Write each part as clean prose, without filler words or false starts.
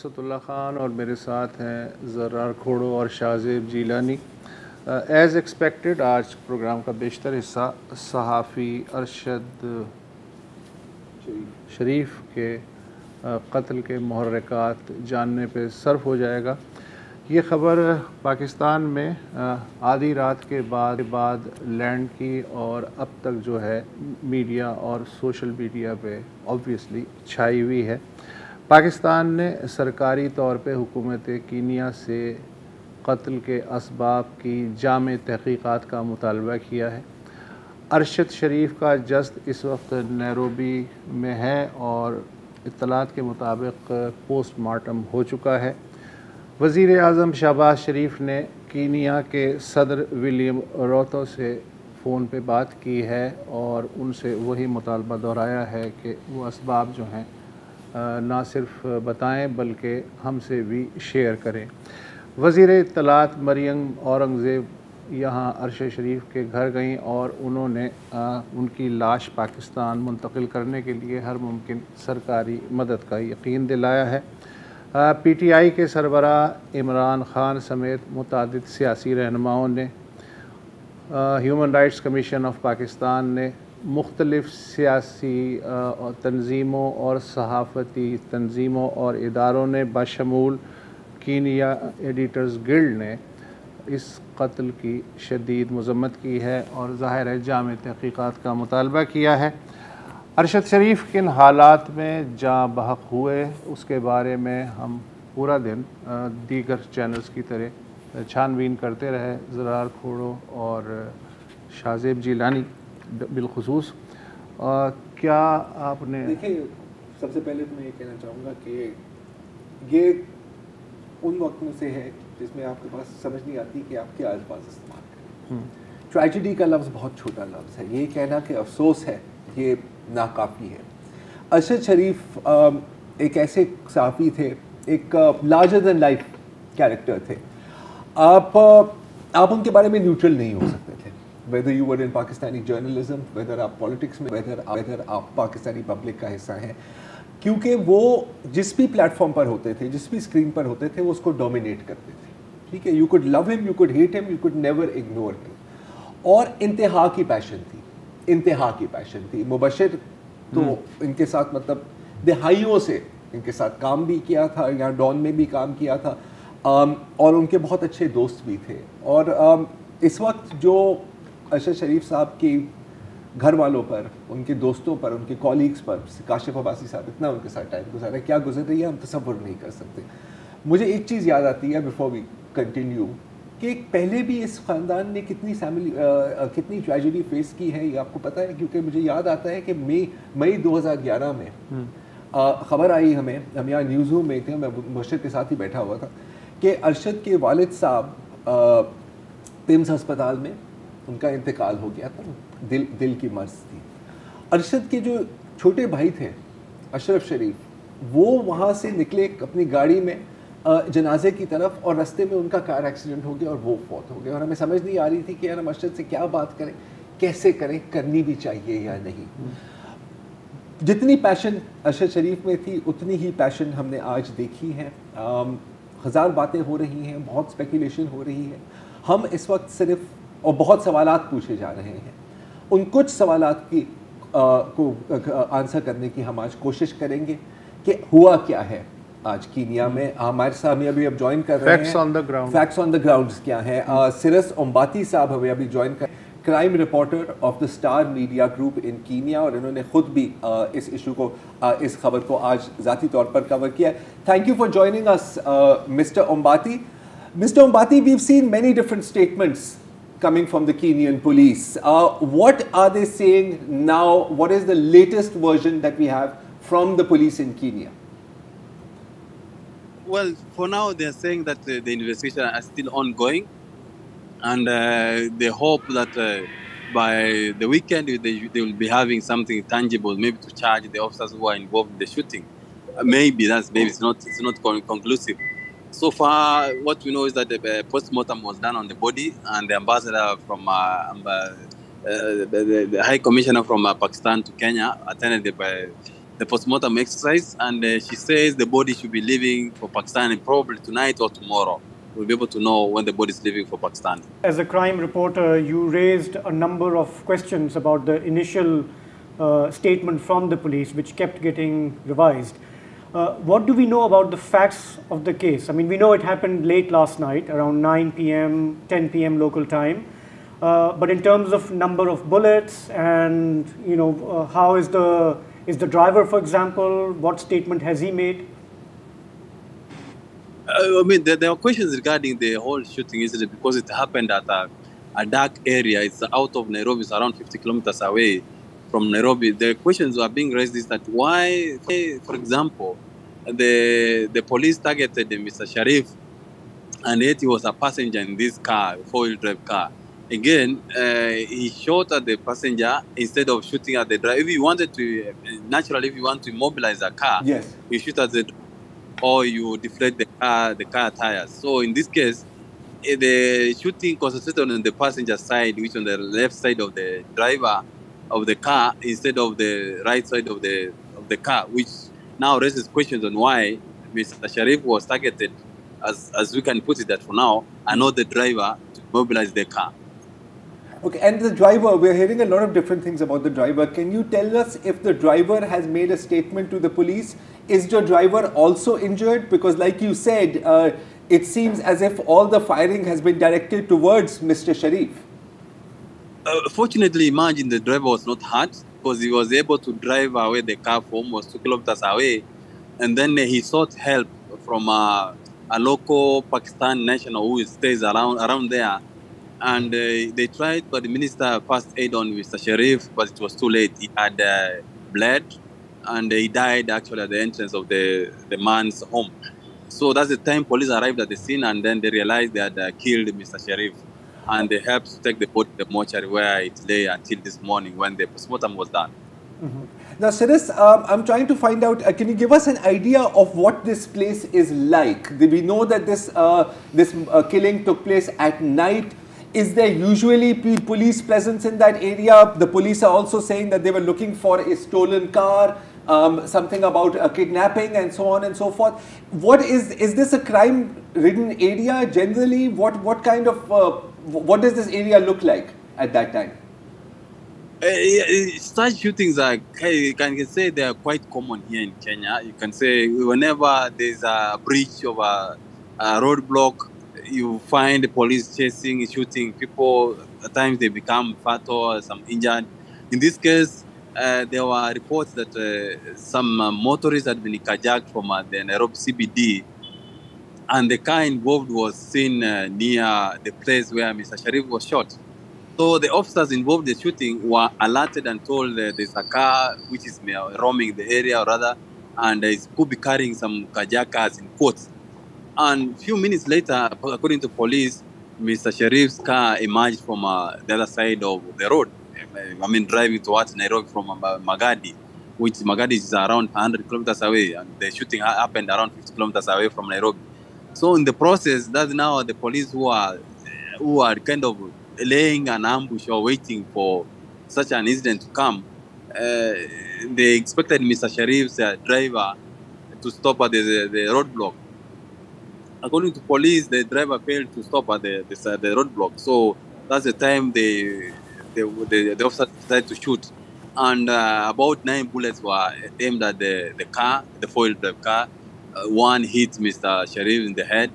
असदुल्ला ख़ान और मेरे साथ हैं ज़रार खोड़ो और शाहज़ेब जीलानी। एज़ एक्सपेक्टेड आज प्रोग्राम का बेशतर हिस्सा सहाफ़ी अरशद शरीफ के कत्ल के मुहर्रिकात जानने पे सर्फ हो जाएगा। ये ख़बर पाकिस्तान में आधी रात के बाद लैंड की और अब तक जो है मीडिया और सोशल मीडिया पे ऑब्वियसली छाई हुई है। पाकिस्तान ने सरकारी तौर पे हुकूमत कीनिया से कत्ल के असबाब की जामे तहक़ीक़ात का मुतालबा किया है। अरशद शरीफ का जस्द इस वक्त नैरोबी में है और इत्तलात के मुताबिक पोस्टमार्टम हो चुका है। वज़ीर आज़म शहबाज शरीफ ने कीनिया के सदर विलियम रूतो से फ़ोन पे बात की है और उनसे वही मुतालबा दोहराया है कि वो असबाब जो हैं ना सिर्फ बताएं बल्कि हमसे भी शेयर करें। वज़ीर इत्तलात मरियम औरंगज़ेब यहाँ अरशद शरीफ के घर गईं और उन्होंने उनकी लाश पाकिस्तान मुंतकिल करने के लिए हर मुमकिन सरकारी मदद का यकीन दिलाया है। PTI के सरबराह इमरान ख़ान समेत मुतादिद सियासी रहनुमाओं ने, human rights commission of Pakistan ने, मुख्तलिफ़ सियासी तंजीमों और सहाफ़ती तंजीमों और इदारों ने बशमूल कीनिया एडिटर्स गिल्ड ने इस कत्ल की शदीद मज़म्मत की है और ज़ाहिर है जामे तहक़ीक़ात का मुतालबा किया है। अरशद शरीफ किन हालात में जाँ बहक हुए उसके बारे में हम पूरा दिन दीगर चैनल्स की तरह छानबीन करते रहे। ज़रार खोड़ो और शाहज़ेब जीलानी बिलखुसूस क्या आपने देखिए, सबसे पहले तो मैं ये कहना चाहूँगा कि ये उन वक्त में से है जिसमें आपके पास समझ नहीं आती कि आप क्या अल्फाज इस्तेमाल करें। ट्रेजेडी का लफ्ज़ बहुत छोटा लफ्ज़ है, ये कहना कि अफसोस है ये नाकाफ़ी है। अरशद शरीफ एक ऐसे सहाफ़ी थे, एक लार्जर दैन लाइफ कैरेक्टर थे। आप उनके बारे में न्यूट्रल नहीं हो सकते थे, whether you were in Pakistani journalism, whether आप पॉलिटिक्स में, वेदर आप पाकिस्तानी पब्लिक का हिस्सा हैं, क्योंकि वो जिस भी प्लेटफॉर्म पर होते थे, जिस भी स्क्रीन पर होते थे, वो उसको डोमिनेट करते थे। ठीक है, you could love him, you could hate him, you could never ignore him. और इंतहा की पैशन थी, इंतहा की पैशन थी। मुबशिर तो इनके साथ मतलब दिहाइयों से इनके साथ काम भी किया था, यहाँ डॉन में भी काम किया था, और उनके बहुत अच्छे दोस्त भी थे। और इस वक्त जो अरशद शरीफ साहब की घर वालों पर, उनके दोस्तों पर, उनके कॉलीग्स पर, काशिफ अब्बासी साहब इतना उनके साथ टाइम गुजारा, क्या गुजर रही है हम तसव्वुर नहीं कर सकते। मुझे एक चीज़ याद आती है बिफोर वी कंटिन्यू कि पहले भी इस ख़ानदान ने कितनी ट्रेजेडी फेस की है, ये आपको पता है, क्योंकि मुझे याद आता है कि मई 2011 में ख़बर आई हमें, हम यहाँ न्यूज़ रूम में थे, मैं मुबशिर के साथ ही बैठा हुआ था, कि अरशद के वालिद साहब पिम्स अस्पताल में उनका इंतकाल हो गया था, दिल की मर्ज़ थी। अरशद के जो छोटे भाई थे अशरफ शरीफ, वो वहाँ से निकले अपनी गाड़ी में जनाजे की तरफ, और रास्ते में उनका कार एक्सीडेंट हो गया और वो फौत हो गए। और हमें समझ नहीं आ रही थी कि यार हम अरशद से क्या बात करें, कैसे करें, करनी भी चाहिए या नहीं। जितनी पैशन अरशद शरीफ में थी उतनी ही पैशन हमने आज देखी है। हज़ार बातें हो रही हैं, बहुत स्पेकुलेशन हो रही है। हम इस वक्त सिर्फ, और बहुत सवालात पूछे जा रहे हैं, उन कुछ सवालात की को आंसर करने की हम आज कोशिश करेंगे कि हुआ क्या है आज कीनिया में। हमारे साथ हमें अभी अब ज्वाइन कर रहे हैं facts on the ground. Facts on the ground क्या है, सिरस ओम्बाती साहब हमें अभी ज्वाइन कर, crime reporter of the star media group in Kenya, और इन्होंने खुद भी इस इशू को, इस खबर को आज ज़ाती तौर पर कवर किया। Thank you for joining us mister Ombati. Mr. Ombati, we've seen many different statements coming from the Kenyan police. What are they saying now? What is the latest version that we have from the police in Kenya? Well, for now, they're saying that the investigation is still ongoing, and they hope that by the weekend they will be having something tangible, maybe to charge the officers who are involved in the shooting. Maybe it's not conclusive. So far, what we know is that the post-mortem was done on the body, and the ambassador from the High Commissioner from Pakistan to Kenya attended the postmortem exercise, and she says the body should be leaving for Pakistan probably tonight or tomorrow. We'll be able to know when the body is leaving for Pakistan. As a crime reporter, you raised a number of questions about the initial statement from the police, which kept getting revised. What do we know about the facts of the case? I mean, we know it happened late last night, around 9 p.m., 10 p.m. local time. But in terms of number of bullets and, how is the driver, for example, what statement has he made? I mean, there are questions regarding the whole shooting incident because it happened at a dark area. It's out of Nairobi, it's around 50 kilometers away from Nairobi. The questions are being raised is that why, for example, the police targeted Mr. Sharif, and yet he was a passenger in this car, four-wheel drive car. Again, he shot at the passenger instead of shooting at the driver. If you wanted to, naturally, if you want to immobilize a car, yes, you shoot at the or you deflate the car tires. So in this case, the shooting concentrated on the passenger side, which on the left side of the driver of the car instead of the right side of the car, which now raises questions on why Mr. Sharif was targeted, as we can put it that for now, and not the driver to mobilize the car. Okay, and the driver, we're hearing a lot of different things about the driver. Can you tell us if the driver has made a statement to the police? Is the driver also injured? Because like you said, it seems as if all the firing has been directed towards Mr. Sharif. Fortunately, imagine the driver was not hurt because he was able to drive away the car for almost 2 kilometers away. And then he sought help from a local Pakistan national who stays around there. And they tried to administer first aid on Mr. Sharif, but it was too late. He had bled, and he died actually at the entrance of the man's home. So that's the time police arrived at the scene, and then they realized they had killed Mr. Sharif. And they helped to take the body to the mortuary where it lay until this morning when the postmortem was done. Mm-hmm. Now, Siris, I'm trying to find out, can you give us an idea of what this place is like? We know that this killing took place at night. Is there usually police presence in that area? The police are also saying that they were looking for a stolen car, something about a kidnapping and so on and so forth. What is this a crime-ridden area generally? What kind of, what does this area look like at that time? Such shootings are, you can say they are quite common here in Kenya. You can say whenever there's a breach of a roadblock, you find the police chasing, shooting people. At times they become fatal, some injured. In this case, there were reports that some motorists had been hijacked from the Nairobi CBD, and the car involved was seen near the place where Mr. Sharif was shot. So the officers involved in the shooting were alerted and told there's a car which is roaming the area, or rather, and it could be carrying some hijackers in quotes. And a few minutes later, according to police, Mr. Sharif's car emerged from the other side of the road. I mean, driving towards Nairobi from Magadi, which Magadi is around 100 kilometers away. And the shooting happened around 50 kilometers away from Nairobi. So in the process, that's now the police who are kind of laying an ambush or waiting for such an incident to come. They expected Mr. Sharif's driver to stop at the roadblock. According to police, the driver failed to stop at the roadblock. So that's the time the officer decided to shoot. And about 9 bullets were aimed at the car, the four-wheel drive car. One hit Mr. Sharif in the head.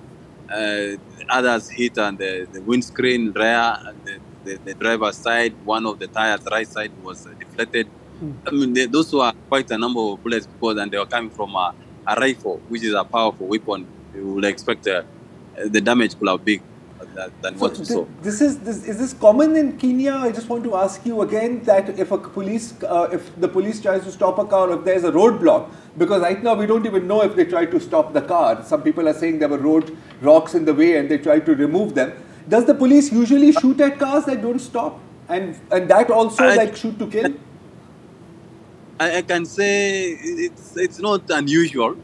Others hit on the windscreen rear, and the driver's side. One of the tires, right side, was deflated. I mean, those were quite a number of bullets and they were coming from a rifle, which is a powerful weapon. You would expect the damage could have been than what you saw. Is this common in Kenya? I just want to ask you again that if the police tries to stop a car, if there's a roadblock, because right now we don't even know if they tried to stop the car. Some people are saying there were rocks in the way and they tried to remove them. Does the police usually shoot at cars that don't stop? And that also like shoot to kill? I can say it's not unusual.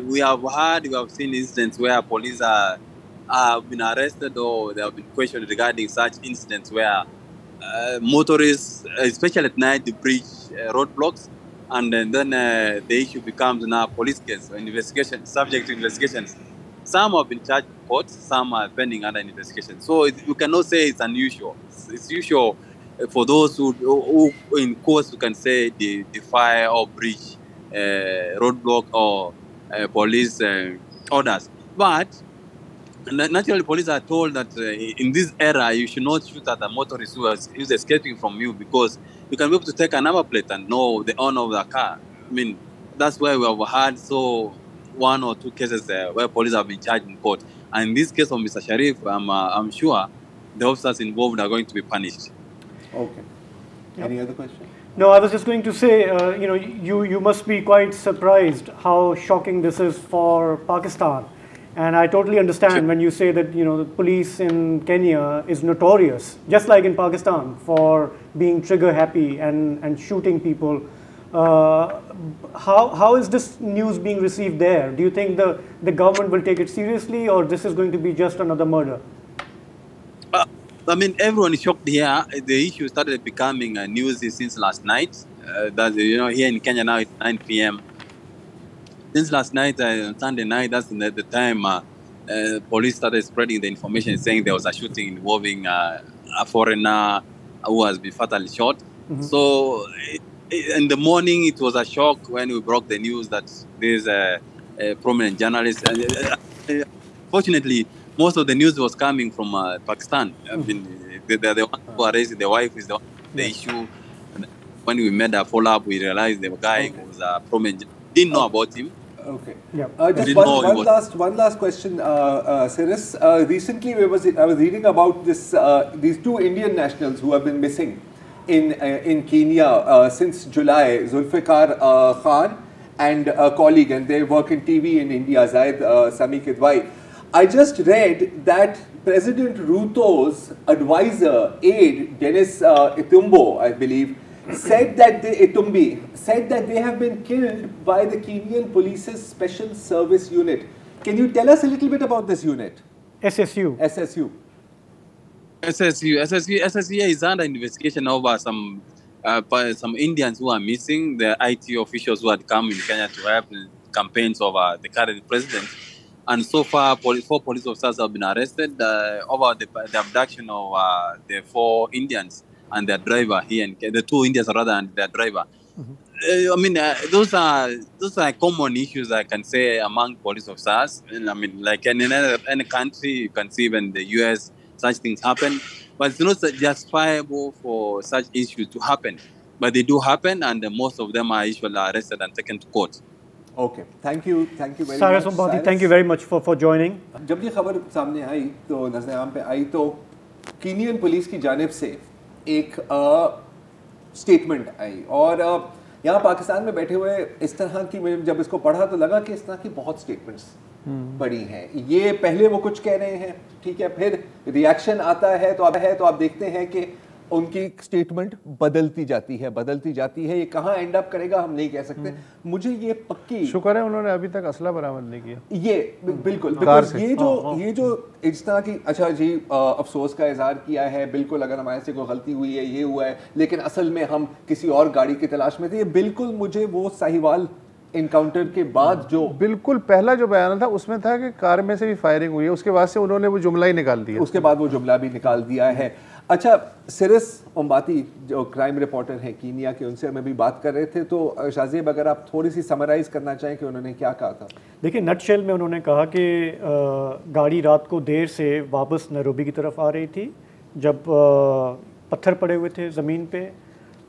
We have seen incidents where police have been arrested or they have been questioned regarding such incidents where motorists, especially at night, they breach roadblocks and then the issue becomes now police case or investigation, subject to investigations. Some have been charged in court, some are pending under investigation. So you cannot say it's unusual. It's usual for those who in courts, you can say they defy or breach roadblock or police orders. But naturally, police are told that in this era, you should not shoot at a motorist who is escaping from you, because you can be able to take a number plate and know the owner of the car. I mean, that's why we have had one or two cases where police have been charged in court. And in this case of Mr. Sharif, I'm sure the officers involved are going to be punished. Okay. Yep. Any other question? No, I was just going to say, you must be quite surprised how shocking this is for Pakistan. And I totally understand when you say that, the police in Kenya is notorious, just like in Pakistan, for being trigger happy and shooting people. How is this news being received there? Do you think the government will take it seriously, or this is going to be just another murder? I mean, everyone is shocked here. The issue started becoming news since last night. Here in Kenya now it's 9 p.m. Since last night, on Sunday night, that's the time police started spreading the information saying there was a shooting involving a foreigner who has been fatally shot. Mm-hmm. So in the morning, it was a shock when we broke the news that there's a prominent journalist. Fortunately, most of the news was coming from Pakistan. I mean, the one who arrested the wife is the one the issue. And when we made a follow-up, we realized the guy was a prominent. Didn't know about him. Okay. Yeah. Just one last question, Cyrus. Recently, I was reading about these two Indian nationals who have been missing in Kenya since July, Zulfikar Khan and a colleague, and they work in TV in India, Zaid Sami Kidwai. I just read that President Ruto's advisor, aide, Dennis Itumbo, I believe, said that they have been killed by the Kenyan Police's Special Service Unit. Can you tell us a little bit about this unit? SSU. SSU is under investigation over some Indians who are missing, the IT officials who had come in Kenya to help in campaigns over the current president. And so far, 4 police officers have been arrested over the abduction of the 4 Indians and their driver here, the 2 Indians rather, and their driver. Mm-hmm. I mean, those are common issues, I can say, among police officers. And, I mean, like in any country, you can see even the US, such things happen. But it's not justifiable for such issues to happen. But they do happen, and most of them are usually arrested and taken to court. Okay, thank you very much. Cyrus Ombati, thank you very much for joining. जब ये खबर सामने आई तो नज़र आम पे आई तो Kenyan police की जानिब से एक स्टेटमेंट आई और यहाँ पाकिस्तान में बैठे हुए इस तरह की, मैं जब इसको पढ़ा तो लगा कि इस तरह की बहुत स्टेटमेंट्स पड़ी हैं। ये पहले वो कुछ कह रहे हैं, ठीक है, फिर रिएक्शन आता है तो आप देखते हैं कि उनकी स्टेटमेंट बदलती जाती है। ये कहाँ एंड अप करेगा हम नहीं कह सकते। मुझे ये पक्की शुक्र है उन्होंने अभी तक असला बरामद नहीं किया। ये बिल्कुल ये जो इस तरह की, अच्छा जी, अफसोस का इजहार किया है, बिल्कुल अगर हमारे से कोई गलती हुई है, ये हुआ है, लेकिन असल में हम किसी और गाड़ी की तलाश में थे। ये बिल्कुल मुझे वो साहिवाल इनकाउंटर के बाद जो बिल्कुल पहला जो बयान था उसमें था कि कार में से भी फायरिंग हुई है, उसके बाद से उन्होंने वो जुमला ही निकाल दिया। उसके बाद वो जुमला भी निकाल दिया है। अच्छा, सिरस ओम्बाती जो क्राइम रिपोर्टर हैं कीनिया के, उनसे हम अभी बात कर रहे थे, तो शाज़ेब अगर आप थोड़ी सी समराइज़ करना चाहें कि उन्होंने क्या कहा था। देखिए, नटशेल में उन्होंने कहा कि गाड़ी रात को देर से वापस नैरोबी की तरफ आ रही थी जब पत्थर पड़े हुए थे ज़मीन पे।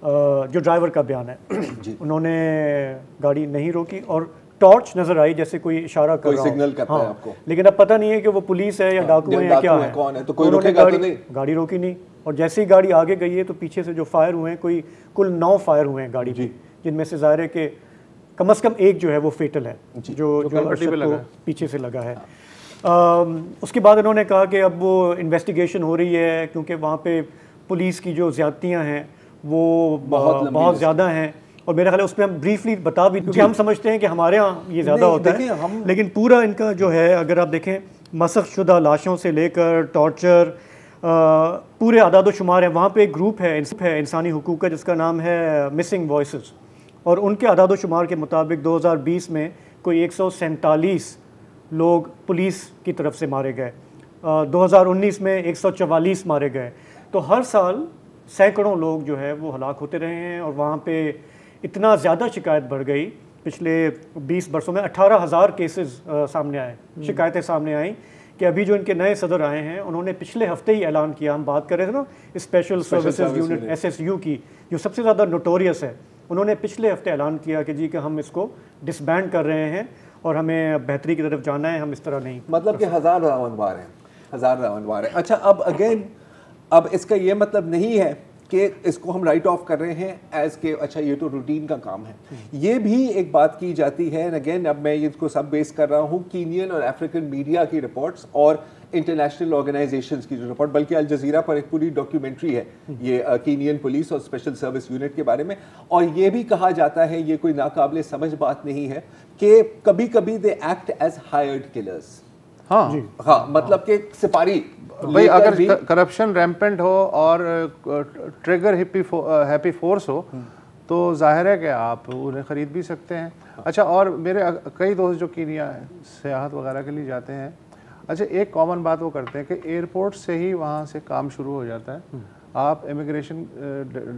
जो ड्राइवर का बयान है उन्होंने गाड़ी नहीं रोकी और टॉर्च नजर आई जैसे कोई इशारा कर रहा हो, सिग्नल करता है आपको, लेकिन अब पता नहीं है कि वो पुलिस है या डाकू है या क्या है, कौन है, तो कोई रोकेगा तो नहीं। गाड़ी रोकी नहीं और जैसे ही गाड़ी आगे गई है तो पीछे से जो फायर हुए हैं, कुल 9 फायर हुए हैं गाड़ी पे, जिनमें से ज़ाहिर है कि कम से कम एक जो है वो फेटल है, जो पीछे से लगा है। उसके बाद उन्होंने कहा कि अब वो इन्वेस्टिगेशन हो रही है क्योंकि वहाँ पे पुलिस की जो ज़्यादतियाँ हैं वो बहुत ज़्यादा हैं और मेरा ख्याल है उस पर हम ब्रीफली बता भी, क्योंकि हम समझते हैं कि हमारे यहाँ ये ज़्यादा होता है, लेकिन पूरा इनका जो है, अगर आप देखें, मसख शुदा लाशों से लेकर टॉर्चर, पूरे आदाद शुमार है। वहाँ पे एक ग्रुप है इंसानी हुकूक का जिसका नाम है मिसिंग वॉइसेस। और उनके अदाद-ओ-शुमार के मुताबिक 2020 में कोई 147 लोग पुलिस की तरफ से मारे गए, 2019 में 144 मारे गए। तो हर साल सैकड़ों लोग जो है वो हलाक होते रहे हैं और वहाँ पे इतना ज़्यादा शिकायत बढ़ गई, पिछले 20 वर्षों में 18,000 केसेस सामने आए, शिकायतें सामने आई कि अभी जो इनके नए सदर आए हैं उन्होंने पिछले हफ्ते ही ऐलान किया, हम बात कर रहे थे ना स्पेशल सर्विसेज यूनिट SSU की, जो सबसे ज़्यादा नोटोरियस है, उन्होंने पिछले हफ्ते ऐलान किया कि जी कि हम इसको डिसबैंड कर रहे हैं और हमें बेहतरी की तरफ जाना है, हम इस तरह नहीं। मतलब कि 1000 रावणवार हैं, 1000 रावणवार हैं। अच्छा, अब अगेन अब इसका ये मतलब नहीं है कि इसको हम राइट ऑफ कर रहे हैं एज के अच्छा ये तो रूटीन का काम है। ये भी एक बात की जाती है, एंड अगेन अब मैं इसको सब बेस कर रहा हूँ कीनियन और अफ्रीकन मीडिया की रिपोर्ट्स और इंटरनेशनल ऑर्गेनाइजेशंस की जो रिपोर्ट, बल्कि अल जजीरा पर एक पूरी डॉक्यूमेंट्री है ये कीनियन पुलिस और स्पेशल सर्विस यूनिट के बारे में। और ये भी कहा जाता है, ये कोई नाकाबिले समझ बात नहीं है, कि कभी कभी they act as hired killers. हाँ, मतलब कि सिपारी भाई, अगर करप्शन रैम्पेंट हो और ट्रिगर हैप्पी फोर्स हो तो जाहिर है कि आप उन्हें ख़रीद भी सकते हैं। अच्छा, और मेरे कई दोस्त जो कीनिया सियाहत वगैरह के लिए जाते हैं, अच्छा एक कॉमन बात वो करते हैं कि एयरपोर्ट से ही वहाँ से काम शुरू हो जाता है। आप इमिग्रेशन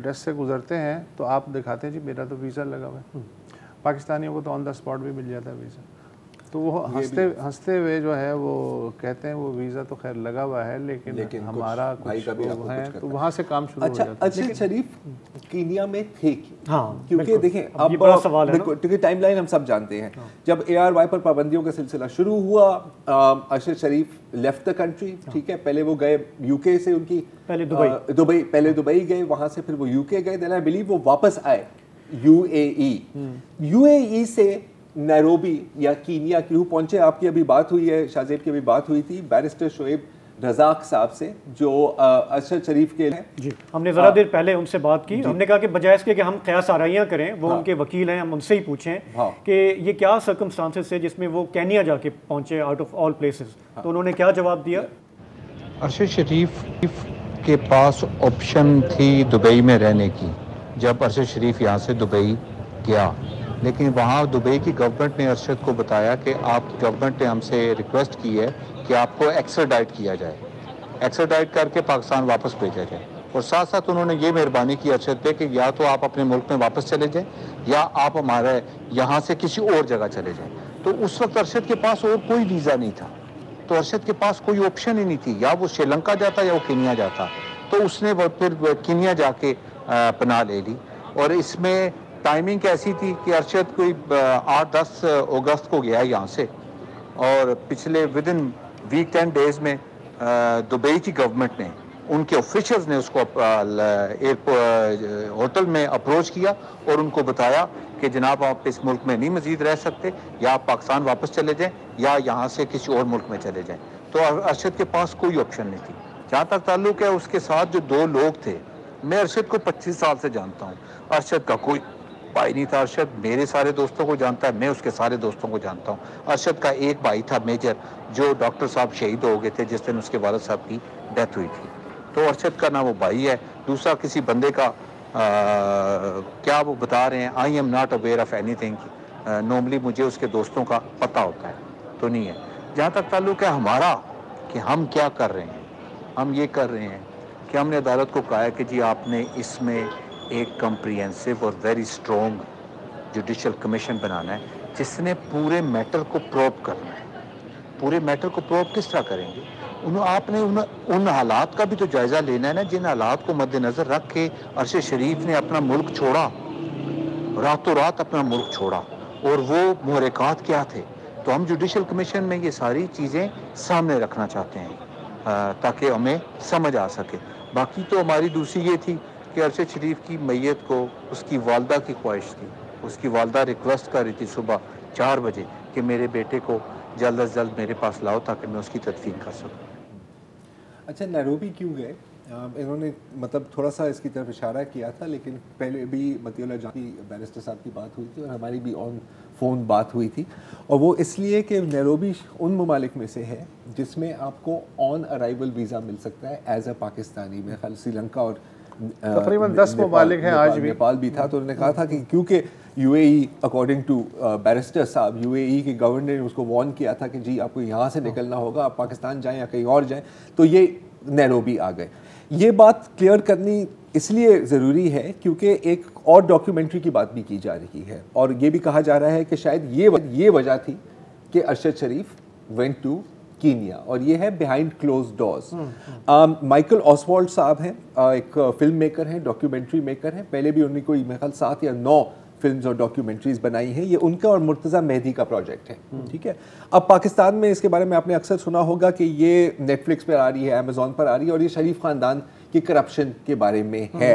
डेस्क से गुजरते हैं तो आप दिखाते हैं जी मेरा तो वीज़ा लगा हुआ है। पाकिस्तानियों को तो ऑन द स्पॉट भी मिल जाता है वीज़ा, तो वो हंसते हुए जो है वो कहते हैं वो वीज़ा तो खैर लगा हुआ है लेकिन हमारा कुछ वो है, तो वहाँ से काम शुरू हो जाता है। अच्छा शरीफ कीनिया में थे हाँ, क्योंकि देखें अब बड़ा सवाल है, क्योंकि टाइमलाइन हम सब जानते हैं। जब ARY पर पाबंदियों का सिलसिला शुरू हुआ, अरशद शरीफ लेफ्ट द कंट्री, ठीक है, पहले वो गए UK से, उनकी पहले दुबई गए, वहाँ से फिर वो UK गए, देन आई बिलीव वो वापस आए UAE से नैरोबी या कीनिया क्यों पहुंचे। आपकी अभी बात हुई है, शाहजेब की अभी बात हुई थी बैरिस्टर शोएब रजाक साहब से जो अरशद शरीफ के हैं। जी, हमने ज़रा देर पहले उनसे बात की, हमने कहा कि बजाय इसके कि हम क़यास आराइयाँ करें, वो उनके वकील हैं, हम उनसे ही पूछें कि ये क्या सर्कमस्टांसेस है जिसमें वो केनिया जाके पहुँचे आउट ऑफ ऑल प्लेसेस। तो उन्होंने क्या जवाब दिया? अरशद शरीफ के पास ऑप्शन थी दुबई में रहने की जब अरशद शरीफ यहाँ से दुबई गया, लेकिन वहाँ दुबई की गवर्नमेंट ने अरशद को बताया कि आप गवर्नमेंट ने हमसे रिक्वेस्ट की है कि आपको एक्स्ट्राडाइट किया जाए, एक्स्ट्राडाइट करके पाकिस्तान वापस भेजा जाए। और साथ साथ उन्होंने ये मेहरबानी की अरशद पे कि या तो आप अपने मुल्क में वापस चले जाएं या आप हमारे यहाँ से किसी और जगह चले जाएं। तो उस वक्त अरशद के पास और कोई वीज़ा नहीं था, तो अरशद के पास कोई ऑप्शन ही नहीं थी, या वो श्रीलंका जाता या वो कीनिया जाता। तो उसने फिर कीनिया जाके पनाह ले ली। और इसमें टाइमिंग कैसी थी कि अरशद कोई 8-10 अगस्त को गया यहाँ से, और पिछले विद इन वीक 10 डेज़ में दुबई की गवर्नमेंट ने, उनके ऑफिशियल्स ने उसको होटल में अप्रोच किया और उनको बताया कि जनाब आप इस मुल्क में नहीं मजीद रह सकते, या आप पाकिस्तान वापस चले जाएं या यहाँ से किसी और मुल्क में चले जाएं। तो अरशद के पास कोई ऑप्शन नहीं थी। जहाँ तक ताल्लुक है उसके साथ जो 2 लोग थे, मैं अरशद को 25 साल से जानता हूँ, अरशद का कोई भाई नहीं था। अरशद मेरे सारे दोस्तों को जानता है, मैं उसके सारे दोस्तों को जानता हूँ। अरशद का एक भाई था मेजर, जो डॉक्टर साहब शहीद हो गए थे जिस दिन उसके वालिद साहब की डेथ हुई थी। तो अरशद का ना वो भाई है, दूसरा किसी बंदे का क्या वो बता रहे हैं, I am not aware of anything. Normally मुझे उसके दोस्तों का पता होता है, तो नहीं है। जहाँ तक ताल्लुक है हमारा कि हम क्या कर रहे हैं, हम ये कर रहे हैं कि हमने अदालत को कहा है कि जी आपने इसमें एक कम्प्रिहेंसिव और वेरी स्ट्रॉन्ग जुडिशल कमीशन बनाना है जिसने पूरे मैटर को प्रोब करना है। पूरे मैटर को प्रोब किस तरह करेंगे? आपने उन हालात का भी तो जायज़ा लेना है ना, जिन हालात को मद्देनज़र रख के अरशद शरीफ ने अपना मुल्क छोड़ा, रातों रात अपना मुल्क छोड़ा, और वो मुहर्रिकात क्या थे। तो हम जुडिशल कमीशन में ये सारी चीज़ें सामने रखना चाहते हैं ताकि हमें समझ आ सके। बाकी तो हमारी दूसरी ये थी कि अरशद शरीफ की मैयत को उसकी वालदा की ख्वाहिश थी, उसकी वालदा रिक्वेस्ट कर रही थी सुबह 4 बजे कि मेरे बेटे को जल्द अज जल्द मेरे पास लाओ ताकि मैं उसकी तदफीन कर सकूँ। अच्छा, नैरोबी क्यों गए? इन्होंने मतलब थोड़ा सा इसकी तरफ इशारा किया था, लेकिन पहले भी मतीउल्लाह जान की बैरिस्टर साहब की बात हुई थी और हमारी भी ऑन फ़ोन बात हुई थी, और वो इसलिए कि नैरोबी उन ममालिक में से है जिसमें आपको ऑन अराइवल वीज़ा मिल सकता है एज अ पाकिस्तानी। मेरे ख्याल श्रीलंका और तकरीबन 10 ममालिक हैं आज भी। नेपाल भी था। तो उन्होंने कहा था कि क्योंकि यूएई अकॉर्डिंग टू बैरिस्टर साहब, यूएई के गवर्नर ने उसको वार्न किया था कि जी आपको यहाँ से निकलना होगा, आप पाकिस्तान जाएं या कहीं और जाएं, तो ये नैरोबी आ गए। ये बात क्लियर करनी इसलिए ज़रूरी है क्योंकि एक और डॉक्यूमेंट्री की बात भी की जा रही है और ये भी कहा जा रहा है कि शायद ये वजह थी कि अरशद शरीफ वेंट टू कीनिया, और ये है behind close doors. Michael Oswald साहब हैं, एक फिल्म मेकर हैं, डॉक्यूमेंट्री मेकर हैं। पहले भी उन्होंने कोई मेरे ख्याल 7 या 9 फिल्म्स और डॉक्यूमेंट्रीज बनाई हैं। ये उनका और मुर्तज़ा मेहदी का प्रोजेक्ट है, ठीक है। अब पाकिस्तान में इसके बारे में आपने अक्सर सुना होगा कि ये नेटफ्लिक्स पर आ रही है, अमेजोन पर आ रही है, और ये शरीफ खानदान की करप्शन के बारे में है।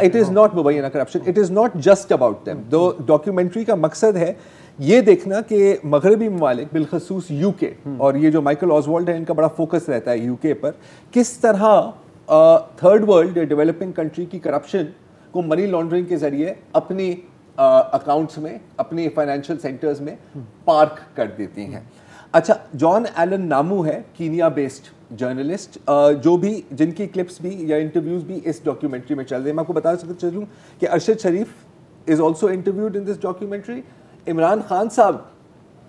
इट इज़ नॉट मुबैना corruption, it is not just about them. दो डॉक्यूमेंट्री का मकसद है ये देखना कि मगरबी ममालिक बिलखसूस यूके, और ये जो माइकल ऑसवाल्ड है इनका बड़ा फोकस रहता है यूके पर, किस तरह थर्ड वर्ल्ड डेवलपिंग कंट्री की करप्शन को मनी लॉन्ड्रिंग के जरिए अपनी अकाउंट्स में, अपनी फाइनेंशियल सेंटर्स में पार्क कर देती हैं। अच्छा, जॉन एलन नामू है कीनिया बेस्ड जर्नलिस्ट, जो भी जिनकी क्लिप्स भी या इंटरव्यूज भी इस डॉक्यूमेंट्री में चल रहे हैं। मैं आपको बता चलूँ कि Arshad Sharif is also interviewed in this documentary. Imran Khan साहब,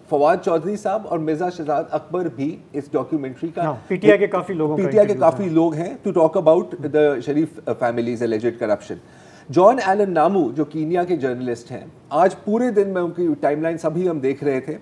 फवाद चौधरी साहब और मिर्जा शहजाद अकबर भी इस डॉक्यूमेंट्री का, पीटीआई के काफी लोग हैं to talk about the Sharif families alleged corruption. John Allan Namu जो कीनिया के जर्नलिस्ट हैं, आज पूरे दिन में उनकी टाइमलाइन सभी हम देख रहे थे,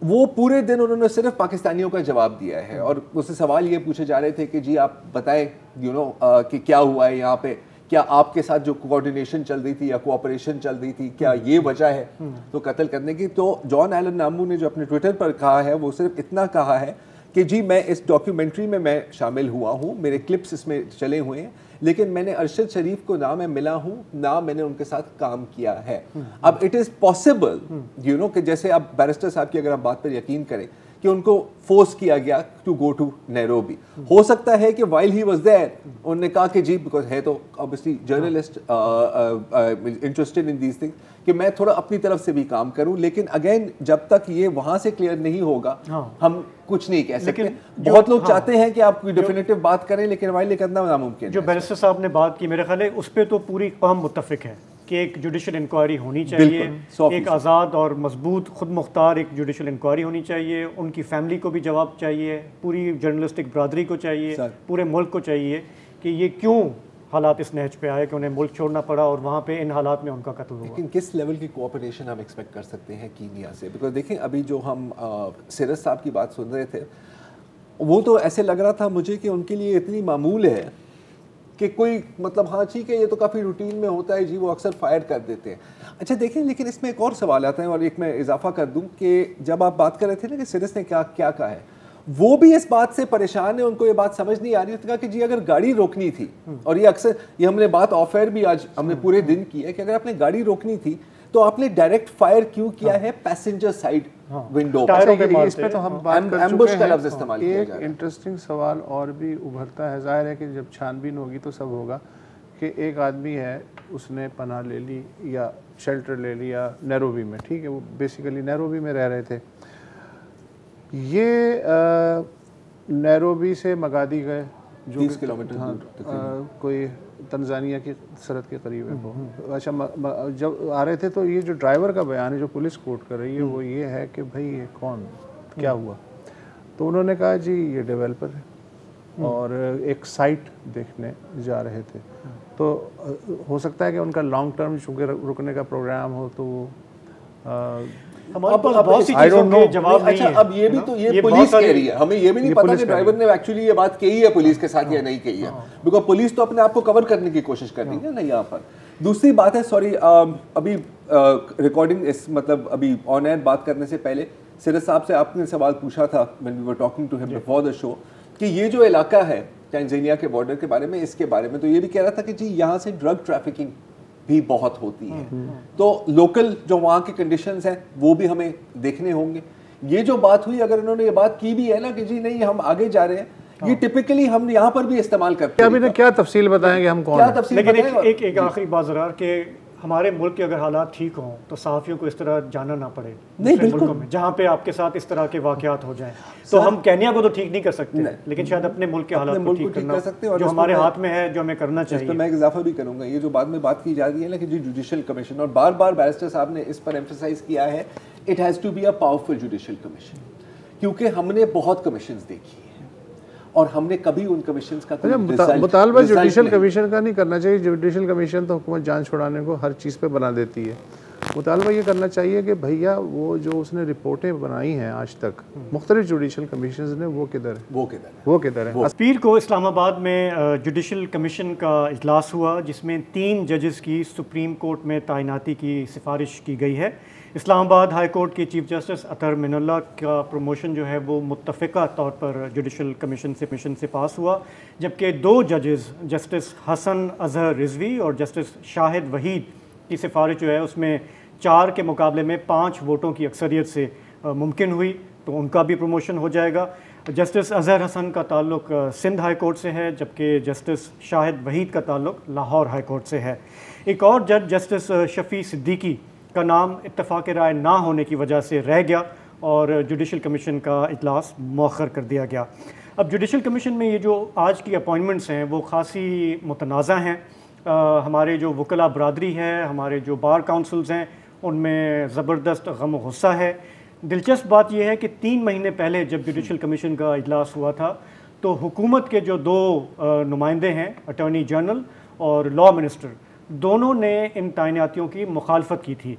वो पूरे दिन उन्होंने सिर्फ पाकिस्तानियों का जवाब दिया है और उससे सवाल ये पूछे जा रहे थे कि जी आप बताएं कि क्या हुआ है यहाँ पे, क्या आपके साथ जो कोऑर्डिनेशन चल रही थी या कोऑपरेशन चल रही थी, क्या ये वजह है तो कत्ल करने की। तो जॉन एलन नामू ने जो अपने ट्विटर पर कहा है वो सिर्फ इतना कहा है कि जी मैं इस डॉक्यूमेंट्री में मैं शामिल हुआ हूँ, मेरे क्लिप्स इसमें चले हुए हैं, लेकिन मैंने अरशद शरीफ को ना मैं मिला हूँ ना मैंने उनके साथ काम किया है। अब इट इज़ पॉसिबल कि जैसे अब बैरिस्टर साहब की अगर आप बात पर यकीन करें कि उनको फोर्स किया गया टू गो टू नैरोबी, हो सकता है कि वाइल ही वाज देयर उन्होंने कहा कि जी बिकॉज है तो obviously journalist interested in these things कि मैं थोड़ा अपनी तरफ से भी काम करूं, लेकिन अगेन जब तक ये वहां से क्लियर नहीं होगा हम कुछ नहीं कह सकते। बहुत लोग चाहते हैं कि आप कोई डेफिनेटिव बात करें, लेकिन वाइल ये करना नामुमकिन है। जो बैरिस्टर साहब ने बात की, मेरे ख्याल है उस पर तो पूरी कौम मुत्तफिक है कि एक जुडिशल इंक्वायरी होनी चाहिए, एक आज़ाद और मजबूत खुद मुख्तार एक जुडिशल इंक्वायरी होनी चाहिए, उनकी फैमिली को भी जवाब चाहिए, पूरी जर्नलिस्टिक बरादरी को चाहिए, पूरे मुल्क को चाहिए कि ये क्यों हालात इस नहज पे आए कि उन्हें मुल्क छोड़ना पड़ा और वहाँ पे इन हालात में उनका कत्ल हुआ। लेकिन किस लेवल की कोऑपरेशन हम एक्सपेक्ट कर सकते हैं कीनिया से? बिकॉज देखें अभी जो हम सिरस साहब की बात सुन रहे थे, वो तो ऐसे लग रहा था मुझे कि उनके लिए इतनी मामूल है कि कोई मतलब हाँ ठीक है ये तो काफ़ी रूटीन में होता है जी, वो अक्सर फायर कर देते हैं। अच्छा देखें, लेकिन इसमें एक और सवाल आता है और एक मैं इजाफा कर दूं कि जब आप बात कर रहे थे ना कि सिरस ने क्या क्या कहा है, वो भी इस बात से परेशान है, उनको ये बात समझ नहीं आ रही। उसने कहा कि जी अगर गाड़ी रोकनी थी, और ये अक्सर ये हमने बात ऑफ एयर भी आज हमने पूरे दिन की है कि अगर आपने गाड़ी रोकनी थी तो आपने डायरेक्ट फायर क्यों किया है पैसेंजर साइड विंडो पर? इस पे तो हम बात कर चुके हैं। लफ्ज़ इस्तेमाल किया जा रहा है। एक इंटरेस्टिंग सवाल और भी उभरता है। जाहिर है कि जब छानबीन होगी तो सब होगा कि एक आदमी है उसने पनाह ले ली या शेल्टर ले लिया नैरोबी में, ठीक है, वो बेसिकली नैरोबी में रह रहे थे। ये नैरोबी से मगादी गए जो 30 किलोमीटर कोई तंजानिया की सरहद के करीब है वो। अच्छा जब आ रहे थे तो ये जो ड्राइवर का बयान है जो पुलिस कोर्ट कर रही है वो ये है कि भाई ये कौन क्या हुआ, तो उन्होंने कहा जी ये डेवलपर है और एक साइट देखने जा रहे थे। तो हो सकता है कि उनका लॉन्ग टर्म चूँकि रुकने का प्रोग्राम हो तो वो हमारे पास बहुत सी चीजों के जवाब नहीं है। अब ये भी तो ये पुलिस कह रही है, हमें ये भी नहीं पता कि ड्राइवर ने एक्चुअली ये बात कही है पुलिस के साथ या नहीं कही है, बिकॉज पुलिस तो अपने आप को कवर करने की कोशिश कर रही है ना यहाँ पर। दूसरी बात है, सॉरी अभी रिकॉर्डिंग इस मतलब अभी ऑन एयर बात करने से पहले सिरस साहब से आपने सवाल पूछा था when we were talking to him before the show कि ये जो इलाका है तंजानिया के बॉर्डर के बारे में, इसके बारे में तो ये भी कह रहा था कि जी यहाँ से ड्रग ट्रैफिकिंग भी बहुत होती है, तो लोकल जो वहाँ के कंडीशंस हैं वो भी हमें देखने होंगे। ये जो बात हुई, अगर इन्होंने ये बात की भी है ना कि जी नहीं हम आगे जा रहे हैं, ये टिपिकली हम यहाँ पर भी इस्तेमाल करते हैं। अभी क्या तफसील बताएंगे हम कौन, क्या तफसील? लेकिन एक आखिरी बात ज़रा कि हमारे मुल्क के अगर हालात ठीक हों तो सहाफ़ियों को इस तरह जाना ना पड़े नहीं, दूसरे बिल्कुल। मुल्कों में जहाँ पे आपके साथ इस तरह के वाक़यात हो जाएं। तो हम केन्या को तो ठीक नहीं कर सकते, लेकिन शायद अपने मुल्क के अपने हालात को मुल्क ठीक को ठीक करना कर सकते हैं। और जो इसमें हमारे मैं- हाथ में है, जो हमें करना इस पर चाहिए। मैं एक इजाफा भी करूंगा, ये जो बाद में बात की जा रही है ना कि जो जुडिशल कमीशन, और बार बार बैरिस्टर साहब ने इस पर एम्फसाइज किया है, it has to be a powerful judicial commission, क्योंकि हमने बहुत कमीशंस देखी है और हमने कभी उन कमीशंस का कोई मुतालबा रिजल्ट जुडिशल नहीं। कमीशन का नहीं करना चाहिए। जुडिशल कमीशन तो हुकूमत जान छुड़ाने को हर चीज़ पे बना देती है। मुतालबा ये करना चाहिए कि भैया वो जो उसने रिपोर्टें बनाई हैं आज तक मुख्तलिफ जुडिशल कमीशन ने, वो किधर है, वो किधर है। पीर को इस्लामाबाद में जुडिशल कमीशन का इजलास हुआ जिसमें 3 जजेस की सुप्रीम कोर्ट में तैनाती की सिफारिश की गई है। इस्लामाबाद हाई कोर्ट के चीफ जस्टिस अतर मिनल्ला का प्रमोशन जो है वो मुत्तफ़िका तौर पर जुडिशल कमीशन से पास हुआ, जबकि 2 जजेस जस्टिस हसन अजहर रिजवी और जस्टिस शाहिद वहीद की सिफारिश जो है उसमें 4 के मुकाबले में 5 वोटों की अक्सरियत से मुमकिन हुई, तो उनका भी प्रमोशन हो जाएगा। जस्टिस अजहर हसन का ताल्लुक सिंध हाई कोर्ट से है, जबकि जस्टिस शाहिद वहीद का ताल्लुक लाहौर हाई कोर्ट से है। एक और जज जस्टिस शफ़ी सिद्दीकी का नाम इत्तफ़ाक़ राय ना होने की वजह से रह गया और जुडिशल कमीशन का इजलास मौखर कर दिया गया। अब जुडिशल कमीशन में ये जो आज की अपॉइंटमेंट्स हैं वो खासी मुतनाज़ा हैं। हमारे जो वकला बरादरी है, हमारे जो बार काउंसिल्स हैं, उनमें ज़बरदस्त गम गुस्सा है। दिलचस्प बात यह है कि 3 महीने पहले जब जुडिशल कमीशन का इजलास हुआ था तो हुकूमत के जो 2 नुमाइंदे हैं, अटॉर्नी जनरल और लॉ मिनिस्टर, दोनों ने इन तैनातियों की मुखालफत की थी।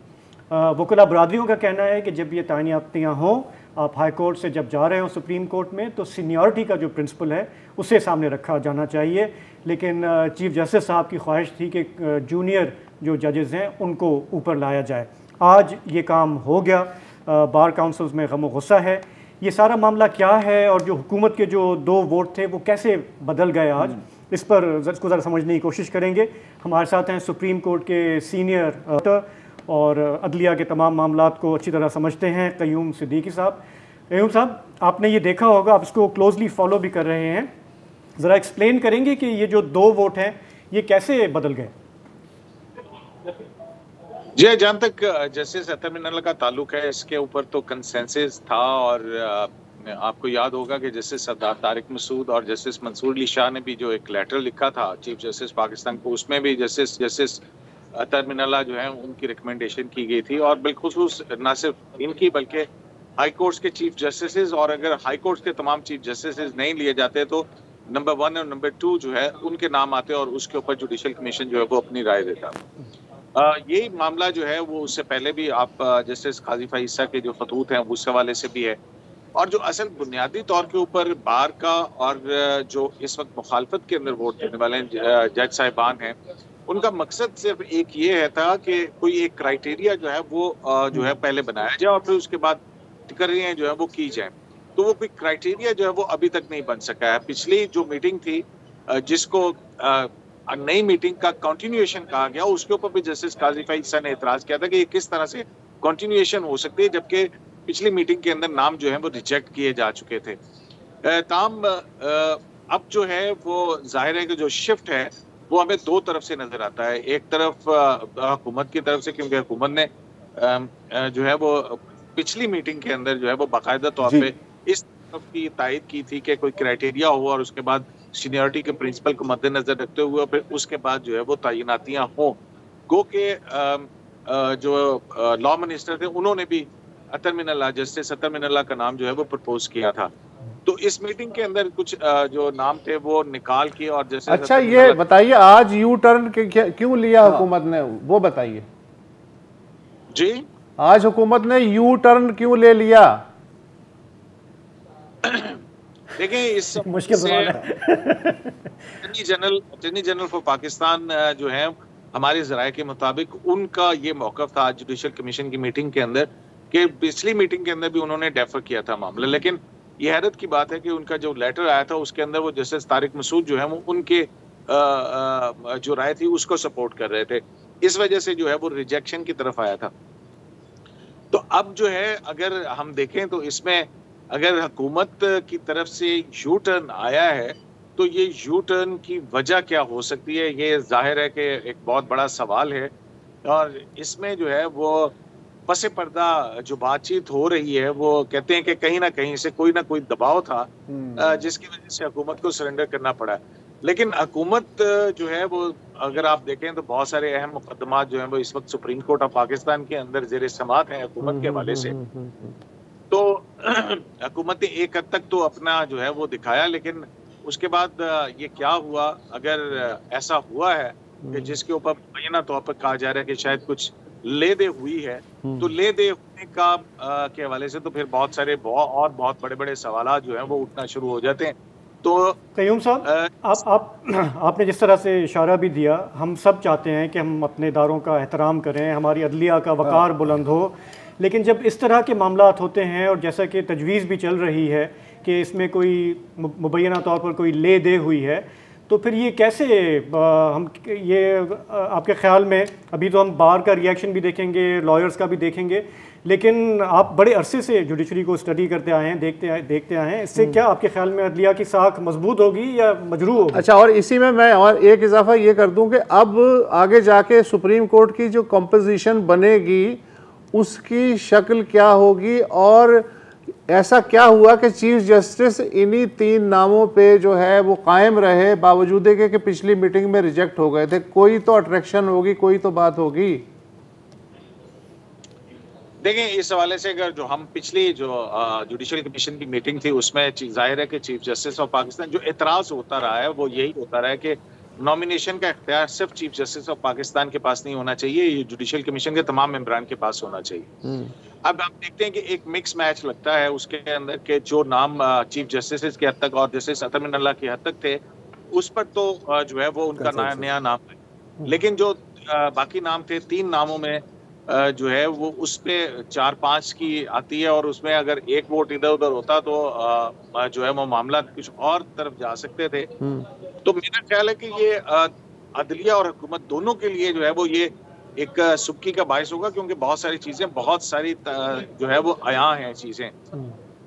वकला बरादरियों का कहना है कि जब ये तैनातियाँ हों, आप हाई कोर्ट से जब जा रहे हो सुप्रीम कोर्ट में, तो सीनियरिटी का जो प्रिंसिपल है उसे सामने रखा जाना चाहिए। लेकिन चीफ जस्टिस साहब की ख्वाहिश थी कि जूनियर जो जजेस हैं उनको ऊपर लाया जाए। आज ये काम हो गया। बार काउंसिल्स में गम गुस्सा है। ये सारा मामला क्या है और जो हुकूमत के जो 2 वोट थे वो कैसे बदल गए आज, इस पर इसको ज़रा समझने की कोशिश करेंगे। हमारे साथ हैं सुप्रीम कोर्ट के सीनियर और अदलिया के तमाम मामलात को अच्छी तरह समझते हैं क़य्यूम सिद्दीकी साहब। क़य्यूम साहब, आपने ये देखा होगा, आप इसको क्लोजली फॉलो भी कर रहे हैं, ज़रा एक्सप्लेन करेंगे कि ये जो 2 वोट हैं ये कैसे बदल गए? जी, जहाँ तक जस्टिस अतर मिनल्ला का ताल्लुक है, इसके ऊपर तो कंसेंसस था और आपको याद होगा कि जस्टिस सरदार तारिक मसूद और जस्टिस मंसूर अली शाह ने भी जो एक लेटर लिखा था चीफ जस्टिस पाकिस्तान को, उसमें भी जस्टिस अतर मिनल्ला जो है उनकी रिकमेंडेशन की गई थी। और बिलखुसूस न सिर्फ इनकी बल्कि हाई कोर्ट्स के चीफ जस्टिस, और अगर हाई कोर्ट्स के तमाम चीफ जस्टिस नहीं लिए जाते तो नंबर 1 और नंबर 2 जो है उनके नाम आते और उसके ऊपर जुडिशल कमीशन जो है वो अपनी राय देता। ये मामला जो है वो उससे पहले भी आप जस्टिस काजी फाइसा के जो खतूत हैं उस हवाले से भी है। और जो असल बुनियादी तौर के ऊपर बार का और जो इस वक्त मुखालफत के अंदर वोट देने वाले जज साहिबान हैं, उनका मकसद सिर्फ एक ये है था कि कोई एक क्राइटेरिया जो है वो जो है पहले बनाया जाए और फिर उसके बाद टिकरियाँ जो है वो की जाए। तो वो कोई क्राइटेरिया जो है वो अभी तक नहीं बन सका है। पिछली जो मीटिंग थी जिसको नई मीटिंग का कंटिन्यूएशन कहा गया, उसके ऊपर भी जस्टिस काजी फाइसा ने एतराज किया था कि ये किस तरह से कंटिन्यूएशन हो सकती है जबकि पिछली मीटिंग के अंदर नाम जो है वो रिजेक्ट किए जा चुके थे। अब जो है वो जाहिर है कि जो शिफ्ट है वो हमें 2 तरफ से नजर आता है। एक तरफ हुकूमत की तरफ से, क्योंकि हुकूमत ने जो है वो पिछली मीटिंग के अंदर जो है वो बाकायदा तौर पे इस तरफ की तायद की थी कि कोई क्राइटेरिया हो और उसके बाद सीनियरिटी के प्रिंसिपल को मद्देनजर रखते हुए फिर उसके बाद जो है वो तैनातियां हों। गो के जो लॉ मिनिस्टर थे उन्होंने भी जस्टिस अतर मिनल्ला का नाम जो है वो प्रपोज किया था। तो इस मीटिंग के अंदर कुछ जो नाम थे वो निकाल के और जैसे अच्छा ये बताइए आज यू टर्न क्यों लिया हुकूमत ने, वो बताइए जी। आज हुकूमत ने यू टर्न क्यों ले लिया? देखिए इस मुश्किल सवाल है। अटॉर्नी जनरल फॉर पाकिस्तान जो है हमारे ज़राए के मुताबिक उनका ये मौक़िफ़ था जुडिशल कमीशन की मीटिंग के अंदर कि पिछली मीटिंग के अंदर भी उन्होंने डेफर किया था मामला। लेकिन ये हैरत की बात है कि उनका जो लेटर आया था उसके अंदर वो जस्टिस तारिक मसूद जो है वो उनके जो राय थी उसको सपोर्ट कर रहे थे। इस वजह से जो है वो रिजेक्शन की तरफ आया था। तो अब जो है अगर हम देखें तो इसमें अगर हुकूमत की तरफ से यू टर्न आया है तो ये यू टर्न की वजह क्या हो सकती है, ये जाहिर है कि एक बहुत बड़ा सवाल है। और इसमें जो है वो पसे पर्दा जो बातचीत हो रही है, वो कहते हैं कि कहीं ना कहीं से कोई ना कोई दबाव था जिसकी वजह से हुकूमत को सरेंडर करना पड़ा। लेकिन हुकूमत जो है वो, अगर आप देखें तो बहुत सारे अहम मुकदमात जो हैं वो इस वक्त सुप्रीम कोर्ट ऑफ पाकिस्तान के अंदर जेर समाअत हैं हुकूमत के हवाले से। तो हुकूमत ने एक हद तक तो अपना जो है वो दिखाया, लेकिन उसके बाद ये क्या हुआ, अगर ऐसा हुआ है कि जिसके ऊपर मुबैना तौर पर कहा जा रहा है कि शायद कुछ ले दे हुई है, तो ले दे होने का के हवाले से तो फिर बहुत सारे और बहुत बड़े बड़े सवाल जो हैं वो उठना शुरू हो जाते हैं। तो क़य्यूम साहब, आपने जिस तरह से इशारा भी दिया, हम सब चाहते हैं कि हम अपने इदारों का एहतराम करें, हमारी अदलिया का वक़ार बुलंद हो, लेकिन जब इस तरह के मामलात होते हैं और जैसा कि तजवीज़ भी चल रही है कि इसमें कोई मुबैना तौर पर कोई ले दे हुई है, तो फिर ये कैसे हम ये आपके ख़्याल में, अभी तो हम बार का रिएक्शन भी देखेंगे, लॉयर्स का भी देखेंगे, लेकिन आप बड़े अरसे से जुडिशरी को स्टडी करते आए हैं, देखते आए हैं, इससे क्या आपके ख्याल में अदलिया की साख मजबूत होगी या मजरूह होगी? अच्छा, और इसी में मैं और एक इजाफा ये कर दूं कि अब आगे जाके सुप्रीम कोर्ट की जो कंपोजिशन बनेगी उसकी शक्ल क्या होगी, और ऐसा क्या हुआ कि चीफ जस्टिस इन्हीं 3 नामों पे जो है वो कायम रहे, बावजूद कि पिछली मीटिंग में रिजेक्ट हो गए थे। कोई तो अट्रैक्शन होगी, कोई तो बात होगी। देखें, इस हवाले से अगर जो हम पिछली जो जुडिशल कमीशन की मीटिंग थी उसमें जाहिर है कि चीफ जस्टिस ऑफ पाकिस्तान जो एतराज़ होता रहा है वो यही होता रहा है कि नॉमिनेशन का इख्तियार सिर्फ चीफ जस्टिस ऑफ पाकिस्तान के पास नहीं होना चाहिए, ये जुडिशल कमीशन के तमाम मेंबरान के पास होना चाहिए। अब आप देखते हैं कि एक मिक्स मैच लगता है उसके अंदर के जो नाम चीफ जस्टिस के हद तक और जस्टिस अतर मिनल्ला की हद तक थे, उस पर तो जो है वो उनका नया नाम है, लेकिन जो बाकी नाम थे 3 नामों में जो है वो उस पे 4-5 की आती है, और उसमें अगर एक वोट इधर उधर होता तो जो है वो मामला कुछ और तरफ जा सकते थे। तो मेरा ख्याल है कि ये अदलिया और हुकूमत दोनों के लिए जो है वो ये एक सुक्की का बायस होगा, क्योंकि बहुत सारी चीजें, बहुत सारी जो है वो आया हैं चीजें।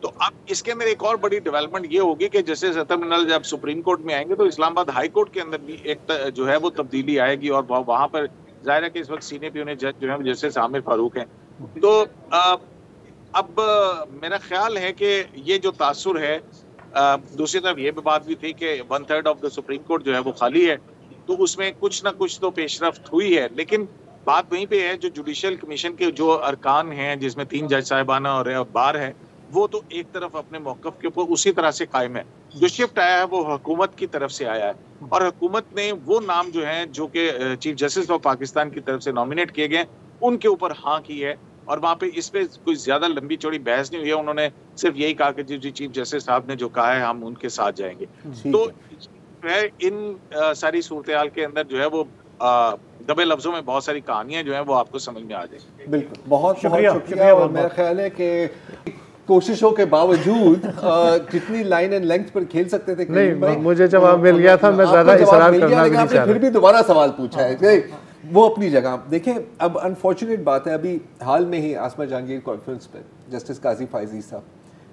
तो अब इसके अंदर एक और बड़ी डेवलपमेंट ये होगी कि जैसे अतर मिनल्ला जब सुप्रीम कोर्ट में आएंगे तो इस्लामाबाद हाई कोर्ट के अंदर भी एक जो है वो तब्दीली आएगी, और वहां पर जाहिर है कि इस वक्त सीनियर प्यून जज जो है जैसे आमिर फारूक हैं। तो अब मेरा ख्याल है कि ये जो तासुर है, दूसरी तरफ ये बात भी थी कि 1/3 ऑफ द सुप्रीम कोर्ट जो है वो खाली है, तो उसमें कुछ ना कुछ तो पेशरफ्त हुई है, लेकिन बात वहीं पे है जो जुडिशल कमीशन के जो अरकान हैं जिसमें 3 जज साहिबाना और बार है, वो तो एक तरफ अपने मौक़िफ़ के ऊपर उसी तरह से कायम है। जो शिफ्ट आया है वो हुकूमत की तरफ से आया है, और हुकूमत ने वो नाम जो हैं जो कि चीफ जस्टिस ऑफ पाकिस्तान की तरफ से नॉमिनेट किए गए उनके ऊपर हाँ की है, और वहाँ पे इस पे कोई ज्यादा लंबी चौड़ी बहस नहीं हुई है। उन्होंने सिर्फ यही कहा कि जी चीफ जस्टिस साहब ने जो कहा है हम उनके साथ जाएंगे। तो है इन सारी सूरत हाल के अंदर जो है वो दबे लफ्जों में बहुत सारी कहानियां जो है वो आपको समझ में आ जाएंगी। बिल्कुल, बहुत शुक्रिया। और मेरा ख्याल है कि कोशिशों के बावजूद जितनी लाइन एंड लेंथ पर खेल सकते थे, नहीं, मुझे जवाब मिल गया था, मैं ज्यादा इसरार करना भी नहीं चाह रहा। फिर भी दोबारा सवाल पूछा है, वो अपनी जगह। देखें, अब अनफॉर्चुनेट बात है, अभी हाल में ही आसमा जहांगीर कॉन्फ्रेंस पर जस्टिस काजी फायजी साहब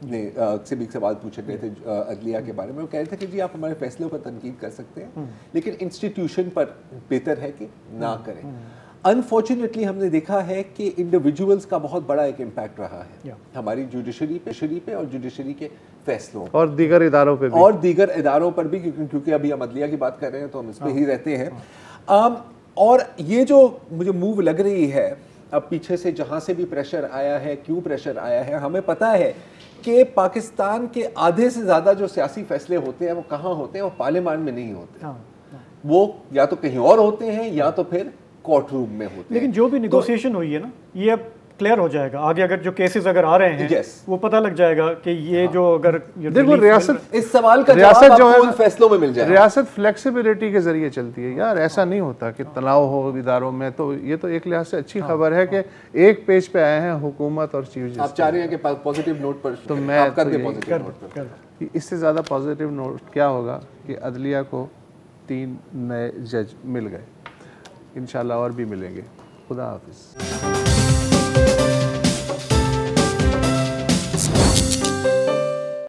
ने से भी सवाल पूछे गए थे अदलिया के बारे में। वो कह रहे थे कि जी आप हमारे फैसलों पर तनकीद कर सकते हैं, लेकिन इंस्टीट्यूशन पर बेहतर है कि ना करें। अनफॉर्चुनेटली हमने देखा है कि इंडिविजुअल्स का बहुत बड़ा एक इम्पैक्ट रहा है हमारी जुडिशरी पे और जुडिशरी के फैसलों और दीगर इदारों पर भी, क्योंकि अभी हम अदलिया की बात कर रहे हैं तो हम इस पर ही रहते हैं। और ये जो मुझे मूव लग रही है अब पीछे से, जहाँ से भी प्रेशर आया है, क्यों प्रेशर आया है, हमें पता है कि पाकिस्तान के आधे से ज़्यादा जो सियासी फैसले होते हैं वो कहाँ होते हैं? वो पार्लियामान में नहीं होते, वो या तो कहीं और होते हैं या तो फिर कोर्ट रूम में होते हैं। लेकिन जो भी निगोशिएशन हुई है ना, ये अब क्लियर हो जाएगा आगे, अगर जो केसेस अगर आ रहे हैं वो पता लग जाएगा कि ये जो अगर देखो रियासत, इस सवाल का जवाब आपको उन फैसलों में मिल जाएगा। रियासत फ्लेक्सिबिलिटी के जरिए चलती है यार, ऐसा नहीं होता कि तनाव हो इदारों में। तो ये तो एक लिहाज से अच्छी खबर है कि एक पेज पे आए हैं हुकूमत और चीफ जस्टिस। आप चाह रहे हैं कि पॉजिटिव नोट पर, तो मैं इससे ज़्यादा पॉजिटिव नोट क्या होगा कि अदलिया को 3 नए जज मिल गए, इंशाल्लाह और भी मिलेंगे। खुदा हाफिज़।